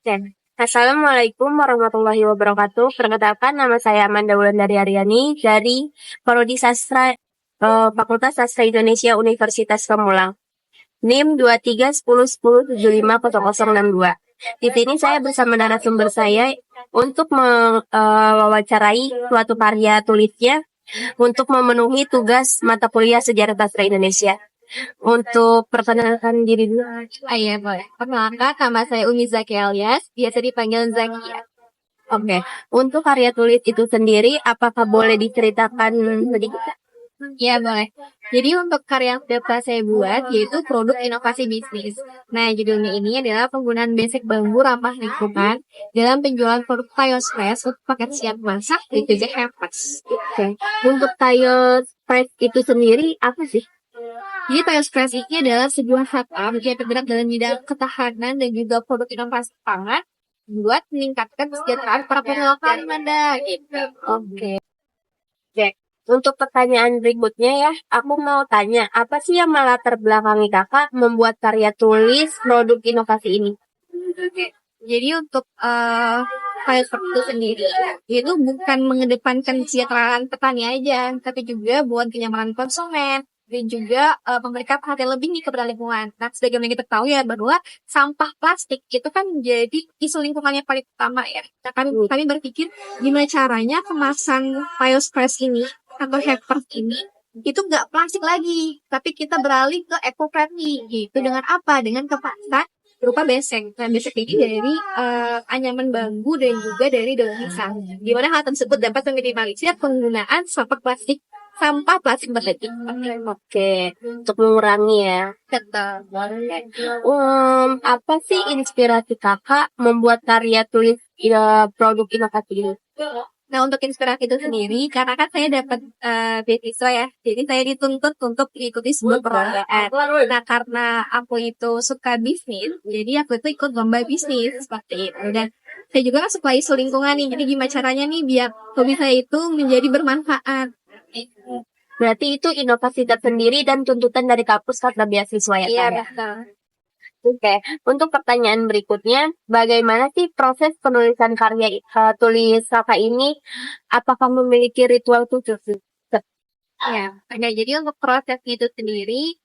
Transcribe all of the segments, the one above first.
Oke. Assalamualaikum warahmatullahi wabarakatuh. Perkenalkan, nama saya Amanda Wulandari Aryani dari Prodi Sastra Fakultas Sastra Indonesia Universitas Pamulang. NIM 231010750062. Di sini saya bersama narasumber saya untuk mewawancarai suatu karya tulisnya untuk memenuhi tugas mata kuliah Sejarah Sastra Indonesia. Untuk perkenalkan diri dulu. Iya boleh. Perkenalkan, nama saya Umi Zaki Alias, biasa dipanggil Zakia. Oke, untuk karya tulis itu sendiri, apakah boleh diceritakan sedikit? Iya boleh. Jadi untuk karya yang sudah saya buat yaitu produk inovasi bisnis. Nah judulnya ini adalah penggunaan besek bambu ramah lingkungan dalam penjualan produk Biospace untuk paket siap masak di TJ Hampers. Oke, untuk Tayo Press itu sendiri apa sih? Jadi Biospace ini adalah sebuah startup yang bergerak dalam bidang ketahanan dan juga produk inovasi pangan buat meningkatkan kesejahteraan para pengelola Manda gitu. Oke. Untuk pertanyaan berikutnya ya, aku mau tanya, apa sih yang melatar belakangi kakak membuat karya tulis produk inovasi ini? Jadi untuk kayak seperti itu sendiri, itu bukan mengedepankan kesejahteraan petani aja, tapi juga buat kenyamanan konsumen dan juga memberikan perhatian lebih nih kepada lingkungan. Nah, sebagaimana kita tahu ya bahwa sampah plastik itu kan menjadi isu lingkungan yang paling utama ya. Nah, kami berpikir gimana caranya kemasan Biospress ini atau hampers ini itu nggak plastik lagi, tapi kita beralih ke eco-friendly gitu. Dengan apa? Dengan kemasan berupa beseng. Nah, beseng ini dari anyaman bambu dan juga dari daun pisang. Di mana hal tersebut dapat meminimalisir penggunaan sampah plastik berlebih. Oke, untuk mengurangi ya. Betul. Apa sih inspirasi kakak membuat karya tulis produk inovasi ini? Nah, untuk inspirasi itu sendiri, karena kan saya dapat beasiswa ya, jadi saya dituntut untuk ikuti sebuah perlombaan. Nah, karena aku itu suka bisnis, jadi aku itu ikut lomba bisnis seperti itu. Dan saya juga kan suka isu lingkungan nih, jadi gimana caranya nih biar hobi saya itu menjadi bermanfaat. Berarti itu inovasi tersendiri dan tuntutan dari kampus karena beasiswa ya? Iya, Kak? betul. Oke, untuk pertanyaan berikutnya, bagaimana sih proses penulisan karya tulis kakak ini? Apakah memiliki ritual khusus? Ya, oke. Jadi untuk proses itu sendiri,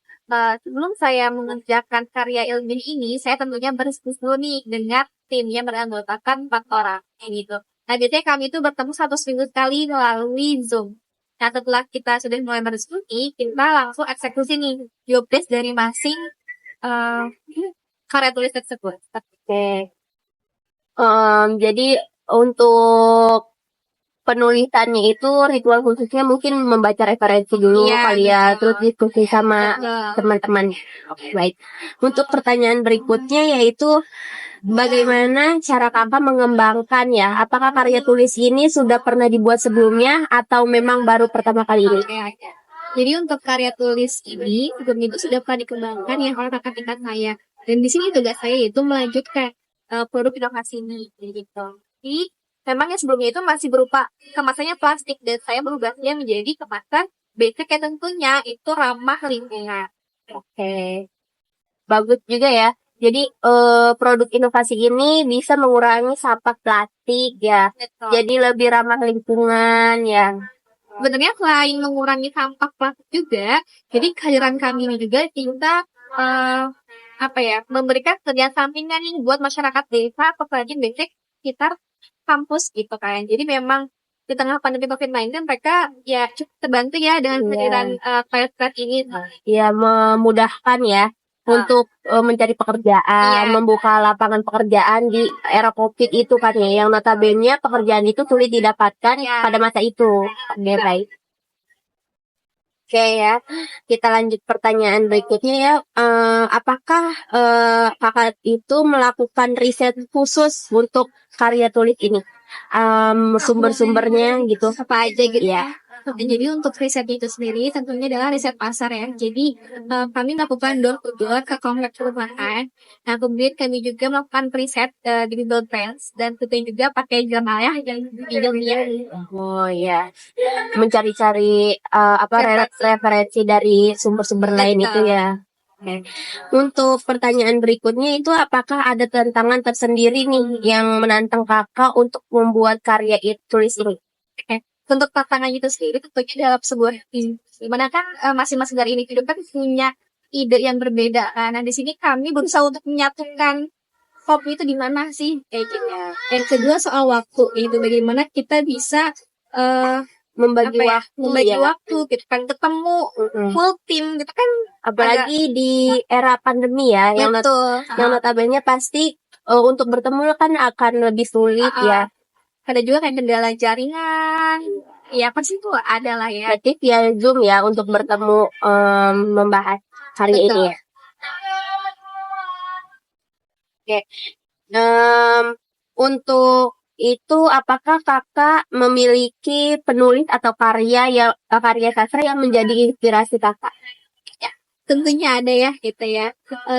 sebelum saya mengerjakan karya ilmiah ini, saya tentunya berdiskusi dulu nih dengan tim yang beranggotakan 4 orang, kayak gitu. Nah, biasanya kami itu bertemu 1 seminggu sekali melalui Zoom. Nah, setelah kita sudah mulai berdiskusi, kita langsung eksekusi nih job desk dari masing uh, karya tulis tersebut. Oke. Jadi untuk penulisannya itu ritual khususnya mungkin membaca referensi dulu Iya, kali ya, betul. terus diskusi sama Betul. teman-teman. Oke, baik. Untuk pertanyaan berikutnya yaitu bagaimana cara kakak mengembangkan ya? Apakah karya tulis ini sudah pernah dibuat sebelumnya atau memang baru pertama kali ini? Oke. Jadi untuk karya tulis ini sebelum itu sudah pernah dikembangkan ya oleh kakak tingkat saya. Dan di sini tugas saya itu melanjutkan produk inovasi ini gitu. Jadi memang yang sebelumnya itu masih berupa kemasannya plastik dan saya berubahnya menjadi kemasan basic yang tentunya itu ramah lingkungan. Oke. Bagus juga ya. Jadi produk inovasi ini bisa mengurangi sampah plastik ya. Betul. Jadi lebih ramah lingkungan ya. Sebenarnya selain mengurangi sampah plastik juga, jadi kehadiran kami ini juga kita memberikan kerjaan sampingan nih buat masyarakat desa atau perajin basic sekitar kampus gitu kan. Jadi memang di tengah pandemi COVID-19 mereka ya cukup terbantu ya dengan kehadiran pilot ini. Ya, memudahkan ya untuk mencari pekerjaan, membuka lapangan pekerjaan di era COVID itu kan ya, yang notabene pekerjaan itu sulit didapatkan pada masa itu. Oke, baik. Oke ya, kita lanjut pertanyaan berikutnya ya. Apakah kakak itu melakukan riset khusus untuk karya tulis ini? Sumber-sumbernya gitu? Apa aja gitu ya? Jadi untuk riset itu sendiri tentunya adalah riset pasar ya. Jadi kami melakukan door to door ke kompleks perumahan. Nah kemudian kami juga melakukan riset di Google Trends dan tentunya juga pakai jurnal ya yang ilmiah. Oh ya, mencari-cari referensi dari sumber-sumber lain itu ya. Untuk pertanyaan berikutnya itu apakah ada tantangan tersendiri nih yang menantang kakak untuk membuat karya tulis ini? Untuk tantangan itu sendiri tentunya dalam sebuah dimana kan masing-masing dari individu kan punya ide yang berbeda kan. Nah di sini kami berusaha untuk menyatukan hobi itu di mana sih kayak gitu. Yang kedua soal waktu, itu bagaimana kita bisa Membagi waktu membagi ya. waktu gitu kan, ketemu full tim gitu kan. Apalagi di era pandemi ya, yang notabene pasti untuk bertemu kan akan lebih sulit ya. Ada juga kayak kendala jaringan, ya pasti itu ada lah ya. Berarti via Zoom ya untuk bertemu membahas karya ini ya. Oke. Untuk itu apakah kakak memiliki penulis atau karya sastra yang menjadi inspirasi kakak? Ya, tentunya ada ya gitu ya.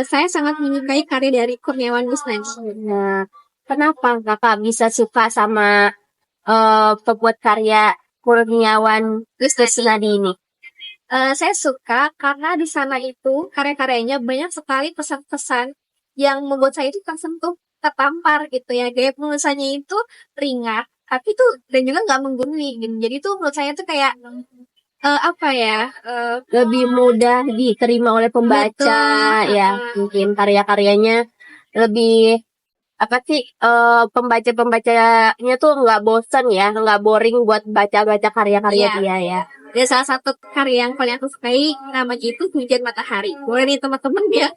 Saya sangat menyukai karya dari Kurniawan Kusnadi. Nah, kenapa kakak bisa suka sama pembuat karya Kurniawan Kusnadi ini? Saya suka karena di sana itu karya-karyanya banyak sekali pesan-pesan yang membuat saya itu tersentuh, tertampar gitu ya. Gaya penulisannya itu ringan, tapi tuh dan juga nggak menggurui gitu. Jadi tuh menurut saya tuh kayak lebih mudah diterima oleh pembaca ya. Mungkin karya-karyanya lebih pembaca-pembacanya tuh nggak bosan ya, nggak boring buat baca-baca karya-karya dia ya. Dan salah satu karya yang paling aku sukai namanya itu Hujan Matahari. Boleh nih teman-teman ya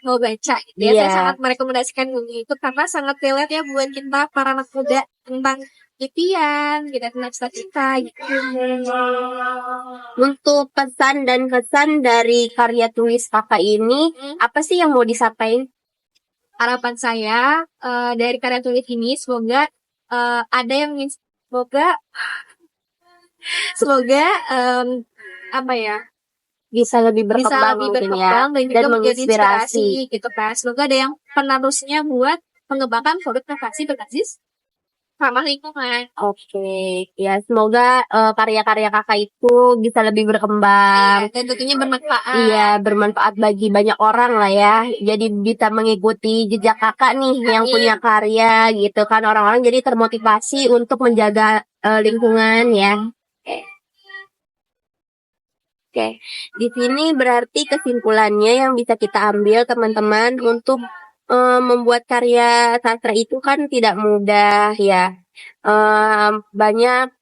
mau baca gitu ya. Saya sangat merekomendasikan buku itu karena sangat relate ya buat kita para anak muda tentang impian, kita tentang cita-cita gitu. Untuk pesan dan kesan dari karya tulis kakak ini, apa sih yang mau disampaikan? Harapan saya dari karya tulis ini semoga ada yang semoga bisa lebih berkembang dan juga menjadi inspirasi gitu kan. Semoga ada yang penerusnya buat pengembangan produk inovasi berbasis ramah lingkungan. Oke, ya semoga karya-karya kakak itu bisa lebih berkembang. Dan tentunya bermanfaat. Iya, bermanfaat bagi banyak orang lah ya. Jadi bisa mengikuti jejak kakak nih yang punya karya gitu kan. Orang-orang jadi termotivasi untuk menjaga lingkungan ya. Oke, di sini berarti kesimpulannya yang bisa kita ambil teman-teman untuk membuat karya sastra itu kan tidak mudah ya. Banyak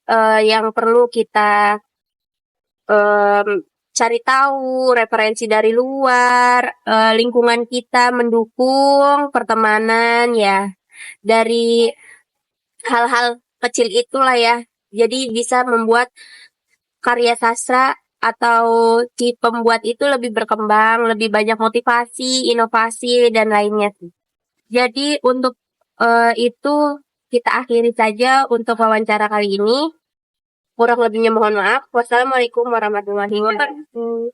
yang perlu kita cari tahu, referensi dari luar, lingkungan kita mendukung pertemanan ya. Dari hal-hal kecil itulah ya. Jadi bisa membuat karya sastra atau si pembuat itu lebih berkembang, lebih banyak motivasi, inovasi, dan lainnya. Jadi untuk itu kita akhiri saja untuk wawancara kali ini. Kurang lebihnya mohon maaf. Wassalamualaikum warahmatullahi wabarakatuh.